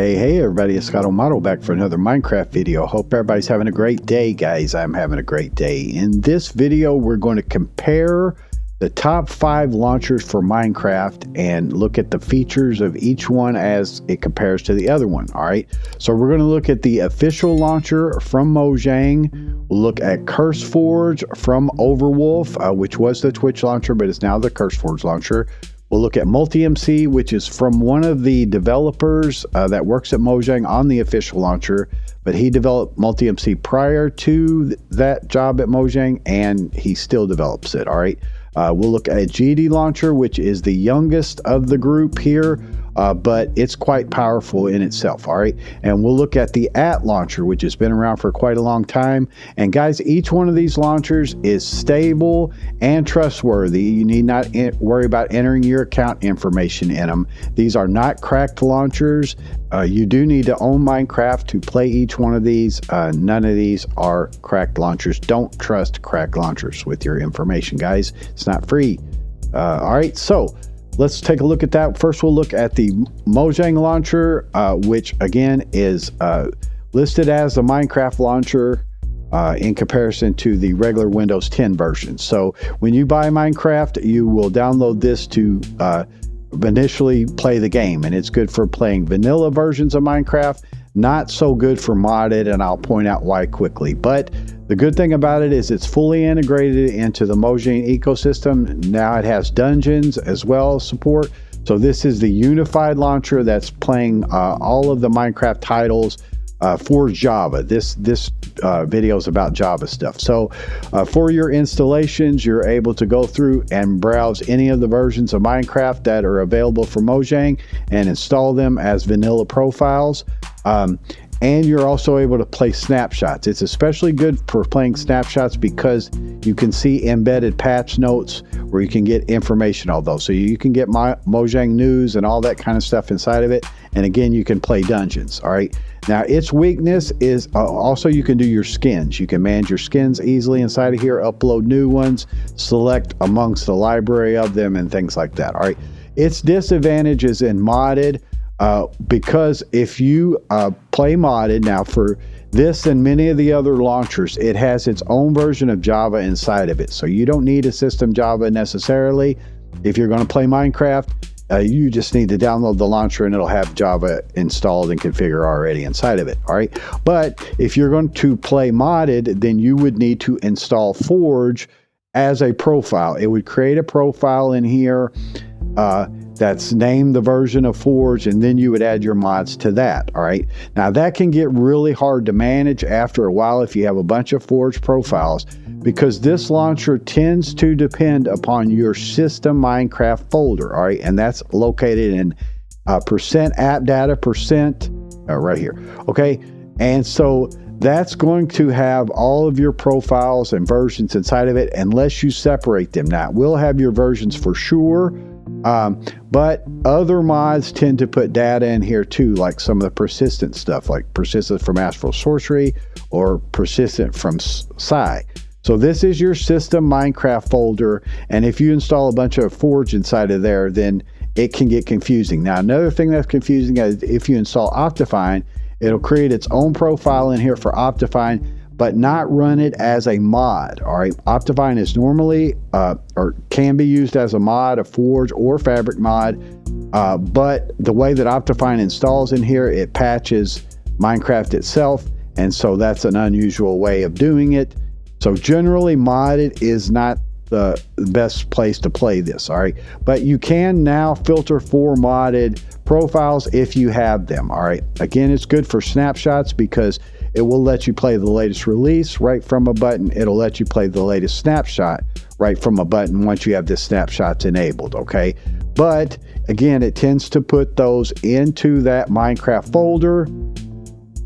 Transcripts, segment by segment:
Hey everybody, it's Scott O'Model back for another Minecraft video. Hope everybody's having a great day, guys. I'm having a great day. In this video, we're going to compare the top 5 launchers for Minecraft and look at the features of each one as it compares to the other one. All right, so we're going to look at the official launcher from Mojang. We'll look at Curseforge from Overwolf, which was the Twitch launcher, but is now the Curseforge launcher. We'll look at MultiMC, which is from one of the developers that works at Mojang on the official launcher, but he developed MultiMC prior to that job at Mojang, and he still develops it. All right. We'll look at GDLauncher, which is the youngest of the group here, but it's quite powerful in itself. All right. And we'll look at the ATLauncher, which has been around for quite a long time. And guys, each one of these launchers is stable and trustworthy. You need not worry about entering your account information in them. These are not cracked launchers. You do need to own Minecraft to play each one of these. None of these are cracked launchers. Don't trust cracked launchers with your information, guys. It's not free. All right, so let's take a look at that. First, we'll look at the Mojang launcher, which again is listed as a Minecraft launcher in comparison to the regular Windows 10 version. So when you buy Minecraft, you will download this to initially play the game, and it's good for playing vanilla versions of Minecraft, not so good for modded, and I'll point out why quickly. But the good thing about it is it's fully integrated into the Mojang ecosystem. Now it has dungeons as well as support. So this is the unified launcher that's playing all of the Minecraft titles for Java. This video is about Java stuff. So for your installations, you're able to go through and browse any of the versions of Minecraft that are available for Mojang and install them as vanilla profiles. And you're also able to play snapshots. It's especially good for playing snapshots because you can see embedded patch notes where you can get information on those. So you can get Mojang news and all that kind of stuff inside of it. And again, you can play dungeons. All right. Now, its weakness is also you can do your skins. You can manage your skins easily inside of here, upload new ones, select amongst the library of them, and things like that. All right. Its disadvantage is in modded. Because if you play modded, now for this and many of the other launchers, it has its own version of Java inside of it. So you don't need a system Java necessarily. If you're going to play Minecraft, you just need to download the launcher and it'll have Java installed and configured already inside of it. All right. But if you're going to play modded, then you would need to install Forge as a profile. It would create a profile in here that's named the version of Forge, and then you would add your mods to that. All right. Now that can get really hard to manage after a while if you have a bunch of Forge profiles, because this launcher tends to depend upon your system Minecraft folder. All right. And that's located in percent app data percent right here. Okay. And so that's going to have all of your profiles and versions inside of it unless you separate them. Now, we'll have your versions for sure. But other mods tend to put data in here too, like some of the persistent stuff, like persistent from Astral Sorcery or persistent from Psi. So this is your system Minecraft folder, and if you install a bunch of Forge inside of there, then it can get confusing. Now, another thing that's confusing is if you install Optifine, it'll create its own profile in here for Optifine, but not run it as a mod. All right. Optifine is normally or can be used as a mod, a Forge or Fabric mod. But the way that Optifine installs in here, it patches Minecraft itself. And so that's an unusual way of doing it. So generally modded is not the best place to play this. All right. But you can now filter for modded profiles if you have them. All right. Again, it's good for snapshots because it will let you play the latest release right from a button. It'll let you play the latest snapshot right from a button once you have this snapshots enabled. Okay. But again, it tends to put those into that Minecraft folder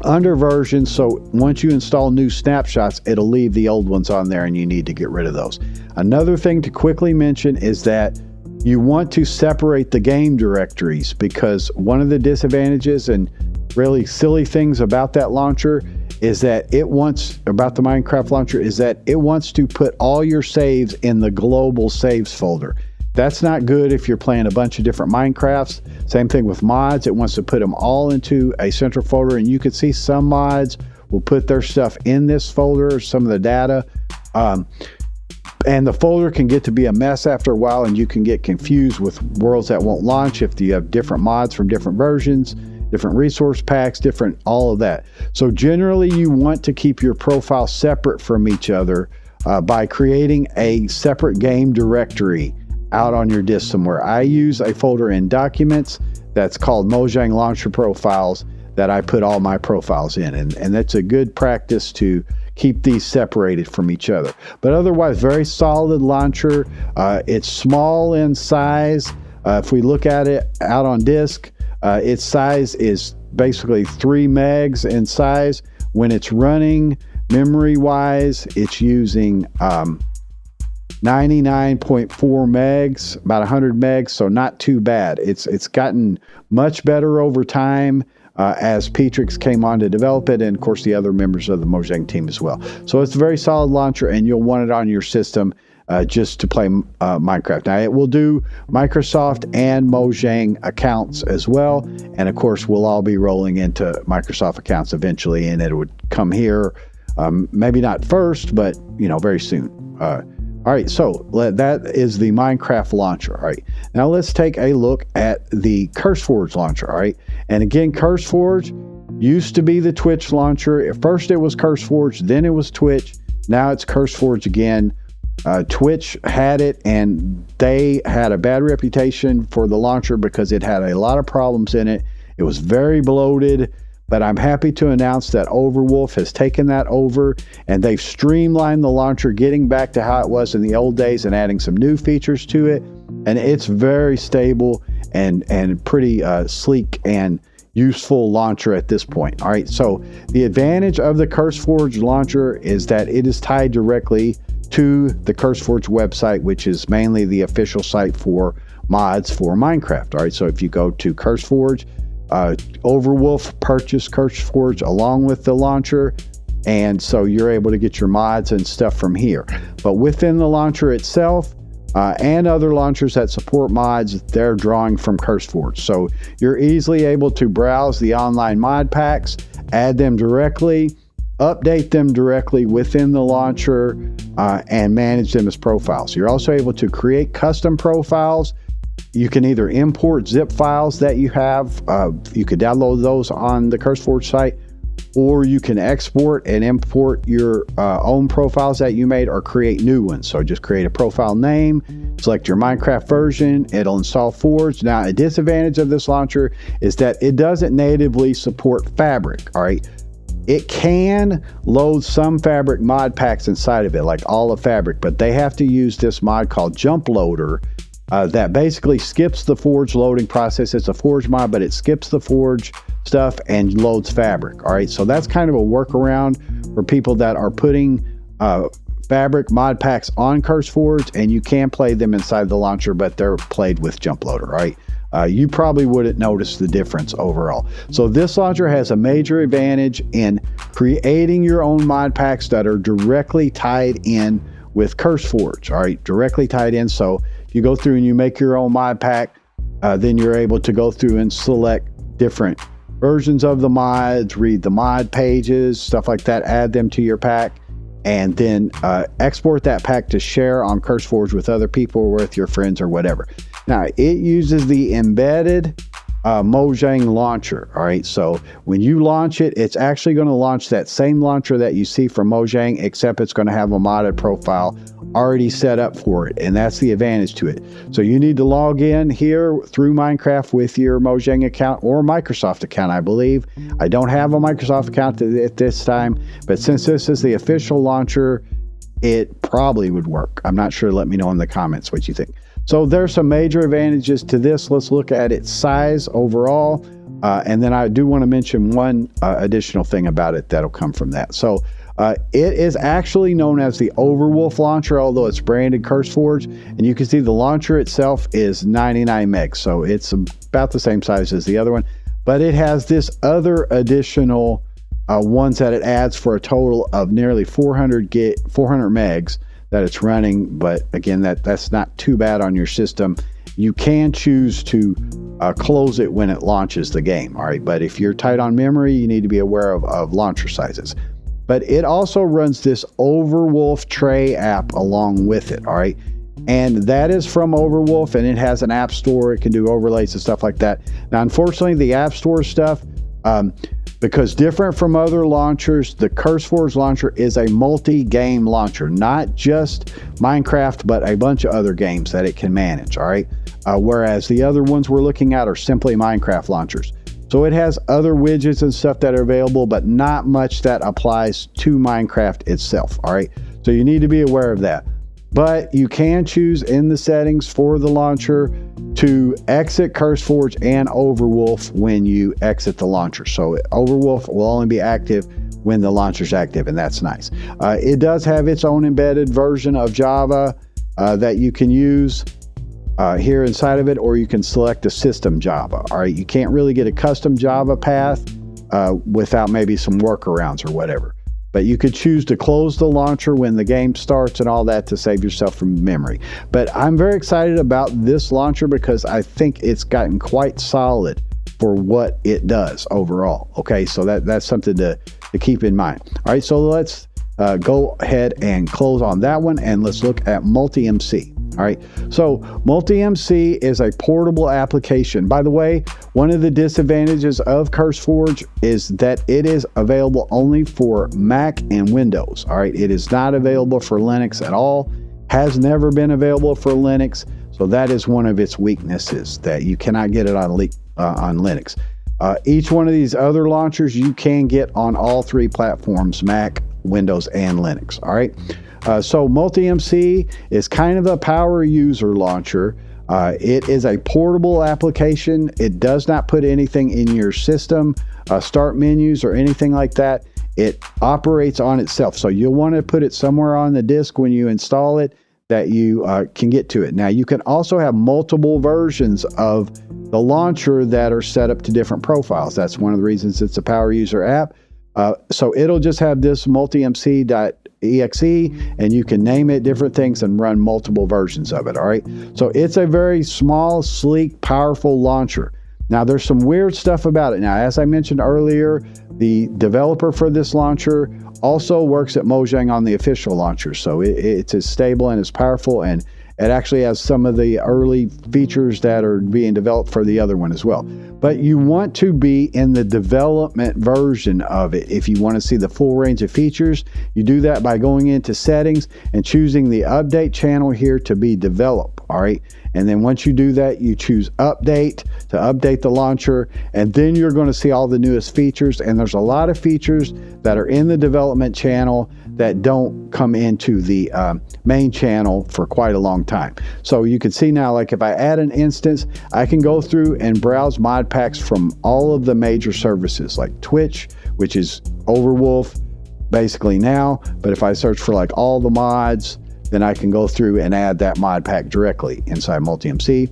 under versions. So once you install new snapshots, it'll leave the old ones on there and you need to get rid of those. Another thing to quickly mention is that you want to separate the game directories, because one of the disadvantages and really silly things about that launcher is that the Minecraft launcher is that it wants to put all your saves in the global saves folder. That's not good if you're playing a bunch of different Minecrafts. Same thing with mods. It wants to put them all into a central folder, and you can see some mods will put their stuff in this folder, some of the data. And the folder can get to be a mess after a while, and you can get confused with worlds that won't launch if you have different mods from different versions, different resource packs, different all of that. So generally you want to keep your profile separate from each other by creating a separate game directory out on your disk somewhere. I use a folder in Documents that's called Mojang Launcher Profiles that I put all my profiles in, and that's a good practice to keep these separated from each other. But otherwise, very solid launcher. It's small in size. If we look at it out on disk, its size is basically 3 megs in size. When it's running, memory-wise, it's using 99.4 megs, about 100 megs, so not too bad. It's gotten much better over time as Petrix came on to develop it, and of course the other members of the Mojang team as well. So it's a very solid launcher, and you'll want it on your system just to play Minecraft. Now it will do Microsoft and Mojang accounts as well, and of course we'll all be rolling into Microsoft accounts eventually, and it would come here, maybe not first, but very soon. All right, so that is the Minecraft launcher. All right, now let's take a look at the Curseforge launcher. All right, and again, Curseforge used to be the Twitch launcher. At first it was Curseforge, then it was Twitch. Now it's Curseforge again. Twitch had it, and they had a bad reputation for the launcher because it had a lot of problems in it. It was very bloated. But I'm happy to announce that Overwolf has taken that over, and they've streamlined the launcher, getting back to how it was in the old days and adding some new features to it. And it's very stable and pretty sleek and useful launcher at this point. All right, so the advantage of the Curseforge launcher is that it is tied directly to the Curseforge website, which is mainly the official site for mods for Minecraft. All right, so if you go to Curseforge, Overwolf purchased Curseforge along with the launcher, and so you're able to get your mods and stuff from here. But within the launcher itself and other launchers that support mods, they're drawing from Curseforge. So you're easily able to browse the online mod packs, add them directly, update them directly within the launcher, and manage them as profiles. You're also able to create custom profiles. You can either import zip files that you have, you could download those on the Curseforge site, or you can export and import your own profiles that you made or create new ones. So just create a profile name, select your Minecraft version, it'll install Forge. Now, a disadvantage of this launcher is that it doesn't natively support Fabric, all right? It can load some Fabric mod packs inside of it, like all of Fabric, but they have to use this mod called Jump Loader, that basically skips the Forge loading process. It's a Forge mod, but it skips the Forge stuff and loads Fabric. All right, so that's kind of a workaround for people that are putting Fabric mod packs on Curseforge, and you can play them inside the launcher, but they're played with Jump Loader. Right? You probably wouldn't notice the difference overall. So this launcher has a major advantage in creating your own mod packs that are directly tied in with Curseforge. All right, directly tied in. So you go through and you make your own mod pack, then you're able to go through and select different versions of the mods, read the mod pages, stuff like that, add them to your pack, and then export that pack to share on Curseforge with other people or with your friends or whatever. Now, it uses the embedded Mojang Launcher. All right, so when you launch it, it's actually going to launch that same launcher that you see from Mojang, except it's going to have a modded profile already set up for it, and that's the advantage to it. So you need to log in here through Minecraft with your Mojang account or Microsoft account, I believe. I don't have a Microsoft account at this time, but since this is the official launcher, it probably would work. I'm not sure. Let me know in the comments what you think. So there's some major advantages to this. Let's look at its size overall, and then I do want to mention one additional thing about it that'll come from that. So it is actually known as the Overwolf launcher, although it's branded Curseforge, and you can see the launcher itself is 99 megs, so it's about the same size as the other one, but it has this other additional ones that it adds for a total of nearly 400 megs that it's running, but again, that's not too bad on your system. You can choose to close it when it launches the game, all right? But if you're tight on memory, you need to be aware of launcher sizes. But it also runs this Overwolf tray app along with it, all right? And that is from Overwolf, and it has an app store. It can do overlays and stuff like that. Now, unfortunately, the app store stuff, because different from other launchers, the Curseforge launcher is a multi-game launcher, not just Minecraft, but a bunch of other games that it can manage, all right? Whereas the other ones we're looking at are simply Minecraft launchers. So it has other widgets and stuff that are available, but not much that applies to Minecraft itself, all right? So you need to be aware of that. But you can choose in the settings for the launcher to exit Curseforge and Overwolf when you exit the launcher. So Overwolf will only be active when the launcher's active, and that's nice. It does have its own embedded version of Java that you can use here inside of it, or you can select a system Java. All right, you can't really get a custom Java path without maybe some workarounds or whatever. But you could choose to close the launcher when the game starts and all that to save yourself from memory. But I'm very excited about this launcher because I think it's gotten quite solid for what it does overall. Okay, so that's something to keep in mind. All right, so let's go ahead and close on that one, and let's look at MultiMC. All right, so MultiMC is a portable application. By the way, one of the disadvantages of Curseforge is that it is available only for Mac and Windows. All right, it is not available for Linux at all, has never been available for Linux. So that is one of its weaknesses, that you cannot get it on Linux. Each one of these other launchers you can get on all three platforms, Mac, Windows, and Linux. All right. So MultiMC is kind of a power user launcher. It is a portable application. It does not put anything in your system, start menus or anything like that. It operates on itself. So you'll want to put it somewhere on the disk when you install it that you can get to it. Now, you can also have multiple versions of the launcher that are set up to different profiles. That's one of the reasons it's a power user app. So it'll just have this MultiMC.exe, and you can name it different things and run multiple versions of it. All right, so it's a very small, sleek, powerful launcher. Now, there's some weird stuff about it. Now, as I mentioned earlier, the developer for this launcher also works at Mojang on the official launcher, so it's as stable and as powerful, and it actually has some of the early features that are being developed for the other one as well. But you want to be in the development version of it. If you want to see the full range of features, you do that by going into settings and choosing the update channel here to be developed. All right. And then once you do that, you choose update to update the launcher, and then you're going to see all the newest features. And there's a lot of features that are in the development channel that don't come into the main channel for quite a long time. So you can see now, like if I add an instance, I can go through and browse mod packs from all of the major services like Twitch, which is Overwolf basically now. But if I search for like all the mods, then I can go through and add that mod pack directly inside MultiMC.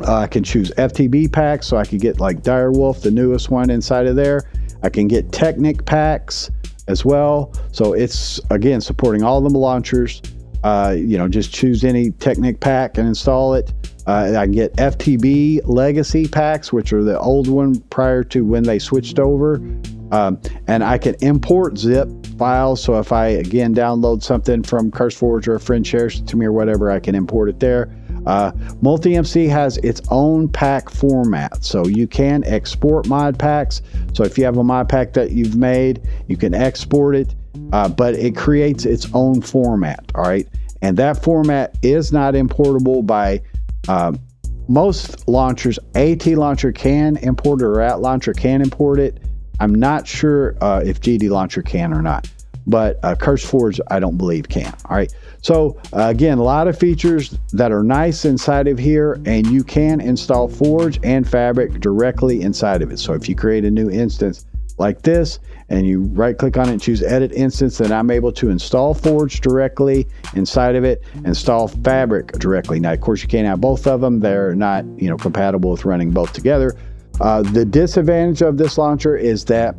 I can choose FTB packs, so I could get like Direwolf, the newest one, inside of there. I can get Technic packs as well. So it's, again, supporting all the launchers. Just choose any Technic pack and install it. I can get FTB legacy packs, which are the old one prior to when they switched over. And I can import zip files. So if I, again, download something from Curseforge or a friend shares it to me or whatever, I can import it there. MultiMC has its own pack format, so you can export mod packs. So if you have a mod pack that you've made, you can export it, but it creates its own format. All right, and that format is not importable by most launchers. ATLauncher can import it, or ATLauncher can import it. I'm not sure if GDLauncher can or not, but Curseforge, I don't believe, can. All right. So again, a lot of features that are nice inside of here, and you can install Forge and Fabric directly inside of it. So if you create a new instance like this and you right click on it and choose edit instance, then I'm able to install Forge directly inside of it, install Fabric directly. Now, of course, you can't have both of them. They're not, compatible with running both together. The disadvantage of this launcher is that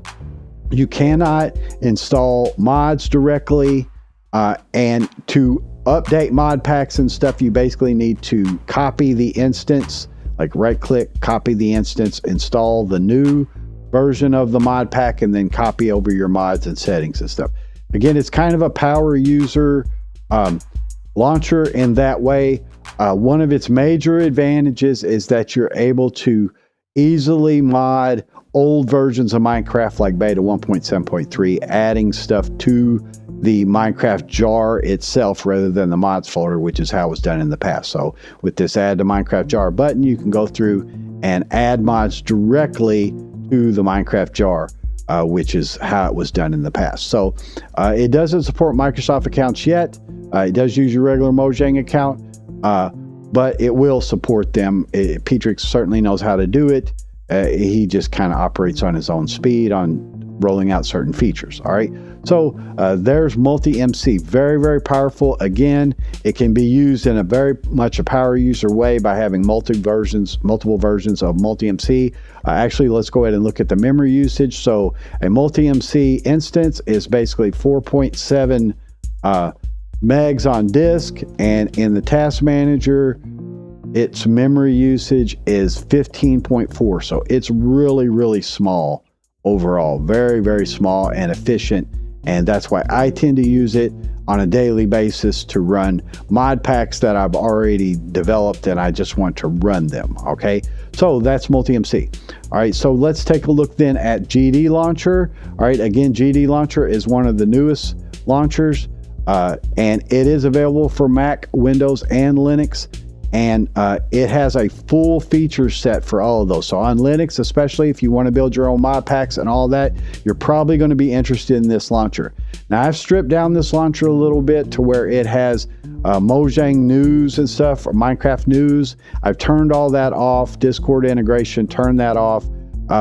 you cannot install mods directly, and to update mod packs and stuff, you basically need to copy the instance, like right click, copy the instance, install the new version of the mod pack, and then copy over your mods and settings and stuff. Again, it's kind of a power user launcher in that way. One of its major advantages is that you're able to easily mod old versions of Minecraft like beta 1.7.3, adding stuff to the Minecraft jar itself rather than the mods folder, which is how it was done in the past. So with this add to Minecraft jar button, you can go through and add mods directly to the Minecraft jar, which is how it was done in the past. So it doesn't support Microsoft accounts yet. It does use your regular Mojang account, but it will support them. Petrix certainly knows how to do it. He just kind of operates on his own speed on rolling out certain features. All right. So there's MultiMC. Very, very powerful. Again, it can be used in a very much a power user way by having multiple versions of MultiMC. Actually, let's go ahead and look at the memory usage. So a MultiMC instance is basically 4.7 megs on disk, and in the task manager, its memory usage is 15.4. So it's really, really small overall. Very, very small and efficient. And that's why I tend to use it on a daily basis to run mod packs that I've already developed and I just want to run them. Okay, so that's MultiMC. All right, so let's take a look then at GDLauncher. All right, again, GDLauncher is one of the newest launchers, and it is available for Mac, Windows, and Linux. And it has a full feature set for all of those. So on Linux, especially if you want to build your own mod packs and all that, you're probably going to be interested in this launcher. Now, I've stripped down this launcher a little bit to where it has Mojang news and stuff, or Minecraft news. I've turned all that off, Discord integration, turned that off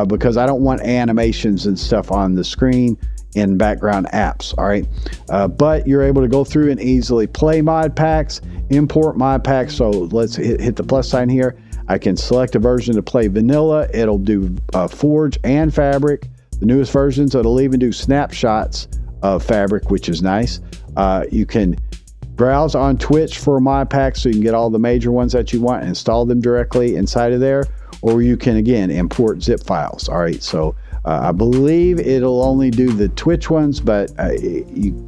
because I don't want animations and stuff on the screen in background apps. All right, but you're able to go through and easily play mod packs, import mod packs. So let's hit the plus sign here. I can select a version to play vanilla. It'll do Forge and Fabric, the newest versions. It'll even do snapshots of Fabric, which is nice. You can browse on Twitch for mod packs, so you can get all the major ones that you want and install them directly inside of there, or you can again import zip files. All right, so I believe it'll only do the Twitch ones, but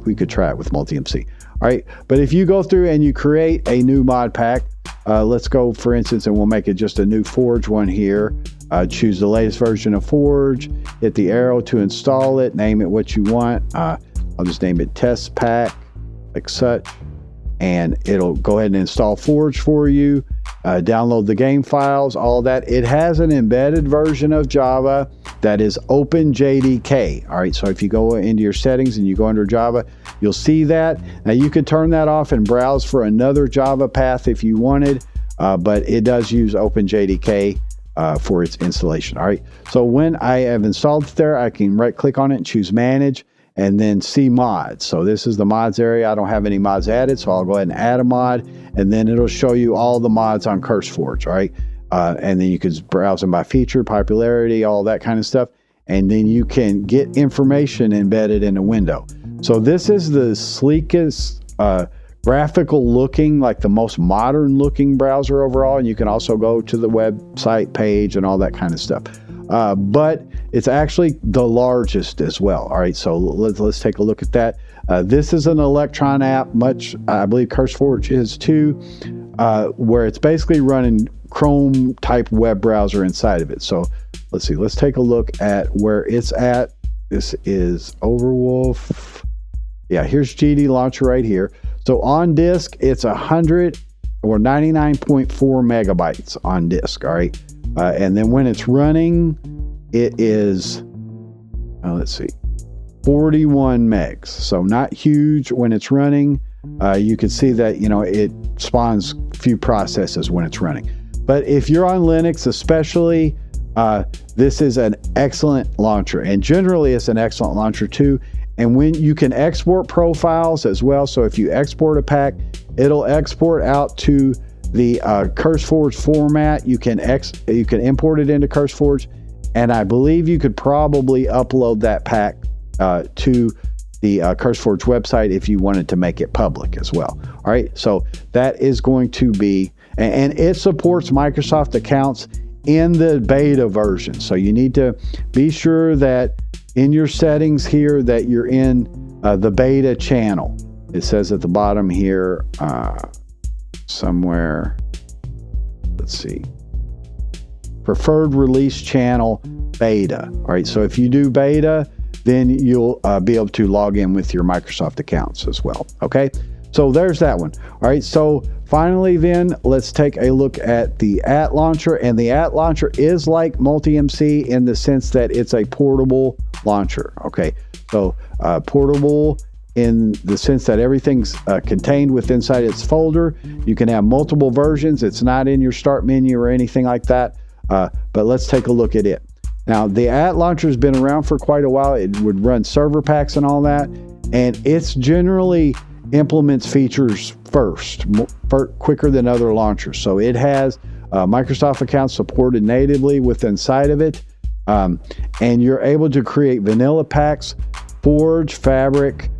we could try it with MultiMC. All right, but if you go through and you create a new mod pack, let's go, for instance, and we'll make it just a new Forge one here. Choose the latest version of Forge, hit the arrow to install it, name it what you want. I'll just name it Test Pack, like such, and it'll go ahead and install Forge for you. Download the game files, all that. It has an embedded version of Java that is OpenJDK. All right, so if you go into your settings and you go under Java, you'll see that. Now you could turn that off and browse for another Java path if you wanted, but it does use OpenJDK for its installation. All right, so when I have installed it there, I can right click on it and choose Manage, and then see mods. So this is the mods area. I don't have any mods added, so I'll go ahead and add a mod, and then it'll show you all the mods on Curseforge, all right? And then you can browse them by feature, popularity, all that kind of stuff, and then you can get information embedded in a window. So this is the sleekest, graphical looking, like the most modern looking browser overall, and you can also go to the website page and all that kind of stuff. But it's actually the largest as well. All right, so let's take a look at that. This is an Electron app, much I believe Curseforge is too, where it's basically running Chrome type web browser inside of it. So let's see, let's take a look at where it's at. This is Overwolf. Yeah, here's GDLauncher right here. So on disk, it's 100 or 99.4 megabytes on disk. All right. And then when it's running, it is, let's see, 41 megs. So not huge when it's running. You can see that, you know, it spawns few processes when it's running. But if you're on Linux, especially, this is an excellent launcher. And generally, it's an excellent launcher too. And when you can export profiles as well. So if you export a pack, it'll export out to the Curseforge format. You can import it into Curseforge, and I believe you could probably upload that pack to the Curseforge website if you wanted to make it public as well. All right, so that is going to be, and it supports Microsoft accounts in the beta version. So you need to be sure that in your settings here that you're in the beta channel. It says at the bottom here somewhere, let's see, preferred release channel beta. All right, so if you do beta, then you'll be able to log in with your Microsoft accounts as well. Okay, so there's that one. All right, so finally then, let's take a look at the ATLauncher. And the ATLauncher is like MultiMC in the sense that it's a portable launcher. Okay, so portable in the sense that everything's contained within inside its folder. You can have multiple versions. It's not in your start menu or anything like that. But let's take a look at it. Now, the ATLauncher has been around for quite a while. It would run server packs and all that, and it's generally implements features first, quicker than other launchers. So it has Microsoft accounts supported natively within inside of it, and you're able to create vanilla packs, Forge, Fabric,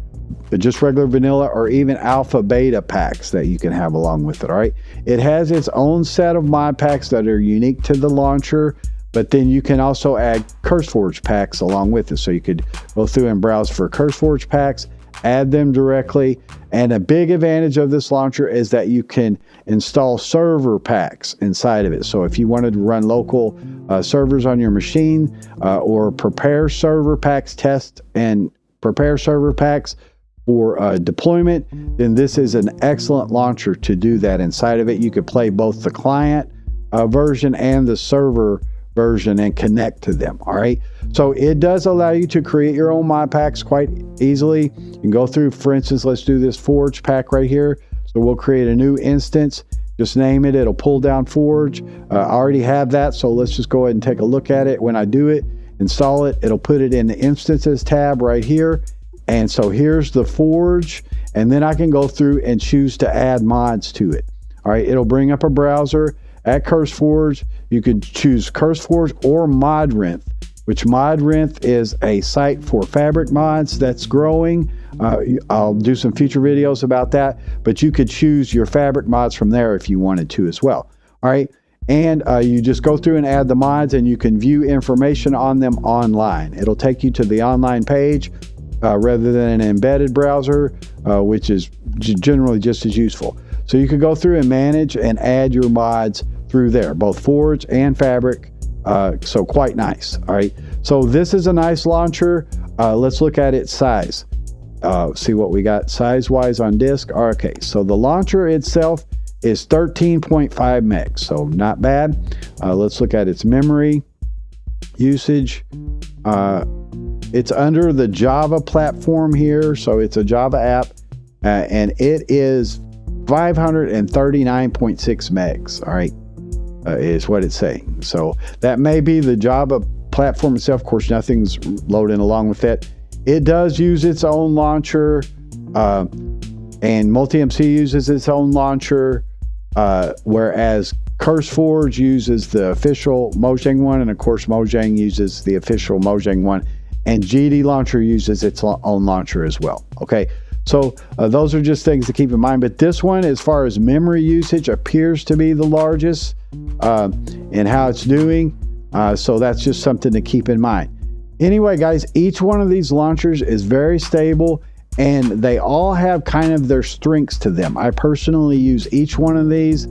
just regular vanilla, or even alpha beta packs that you can have along with it. All right, it has its own set of mod packs that are unique to the launcher, but then you can also add Curseforge packs along with it. So you could go through and browse for Curseforge packs, add them directly. And a big advantage of this launcher is that you can install server packs inside of it. So if you wanted to run local servers on your machine, or prepare server packs, test and prepare server packs for deployment, then this is an excellent launcher to do that inside of it. You could play both the client version and the server version and connect to them. All right, so it does allow you to create your own mod packs quite easily. You can go through, for instance, let's do this Forge pack right here. So we'll create a new instance, just name it, it'll pull down Forge. I already have that, so let's just go ahead and take a look at it. When I do it, install it, it'll put it in the instances tab right here. And so here's the Forge, and then I can go through and choose to add mods to it. All right, it'll bring up a browser. At Curseforge, you could choose Curseforge or Modrinth, which Modrinth is a site for fabric mods that's growing. I'll do some future videos about that, but you could choose your fabric mods from there if you wanted to as well. All right, and you just go through and add the mods, and you can view information on them online. It'll take you to the online page rather than an embedded browser, which is generally just as useful. So you could go through and manage and add your mods through there, both Forge and Fabric. So quite nice. All right, so this is a nice launcher. Let's look at its size. See what we got size wise on disk. Okay, so the launcher itself is 13.5 megs, so not bad. Let's look at its memory usage. It's under the Java platform here, so it's a Java app, and it is 539.6 megs. All right, is what it's saying. So that may be the Java platform itself. Of course, nothing's loading along with it. It does use its own launcher, and MultiMC uses its own launcher, whereas Curseforge uses the official Mojang one, and of course Mojang uses the official Mojang one, and GDLauncher uses its own launcher as well. Okay, so those are just things to keep in mind, but this one, as far as memory usage, appears to be the largest in how it's doing, so that's just something to keep in mind. Anyway, guys, each one of these launchers is very stable, and they all have kind of their strengths to them. I personally use each one of these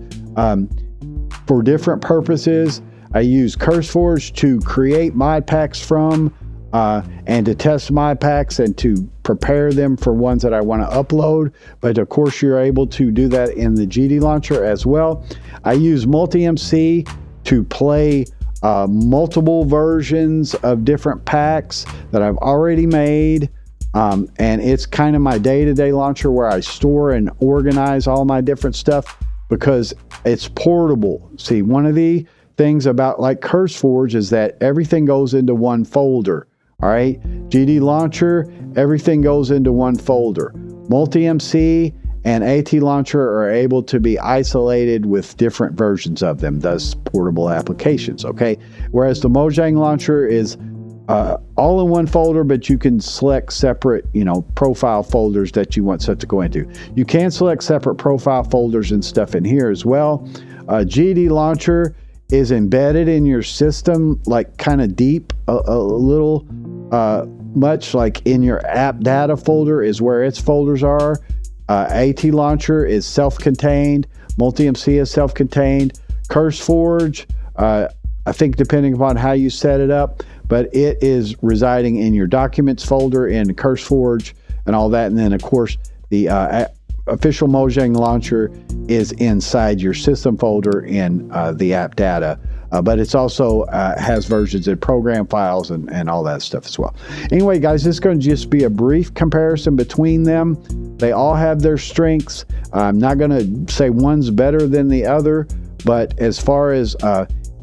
for different purposes. I use Curseforge to create mod packs from, and to test mod packs and to prepare them for ones that I want to upload. But of course, you're able to do that in the GDLauncher as well. I use MultiMC to play multiple versions of different packs that I've already made. And it's kind of my day-to-day launcher where I store and organize all my different stuff because it's portable. See, one of the things about like Curseforge is that everything goes into one folder. All right, GDLauncher, everything goes into one folder. MultiMC and ATLauncher are able to be isolated with different versions of them, thus portable applications. Okay, whereas the Mojang Launcher is all in one folder, but you can select separate, profile folders that you want stuff to go into. You can select separate profile folders and stuff in here as well. GDLauncher is embedded in your system, like kind of deep, a little, much like in your app data folder is where its folders are. ATLauncher is self-contained. MultiMC is self-contained. Curseforge, I think depending upon how you set it up, but it is residing in your documents folder in Curseforge and all that. And then, of course, the official Mojang Launcher is inside your system folder in the app data. But it's also has versions in program files and all that stuff as well. Anyway, guys, this is going to just be a brief comparison between them. They all have their strengths. I'm not going to say one's better than the other, but as far as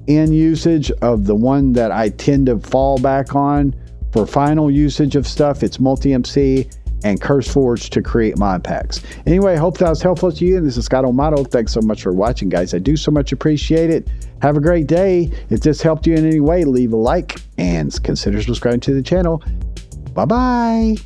end usage of the one that I tend to fall back on for final usage of stuff, it's MultiMC and Curseforge to create mod packs. Anyway, I hope that was helpful to you. And this is Scott O'Mato. Thanks so much for watching, guys. I do so much appreciate it. Have a great day. If this helped you in any way, leave a like and consider subscribing to the channel. Bye-bye.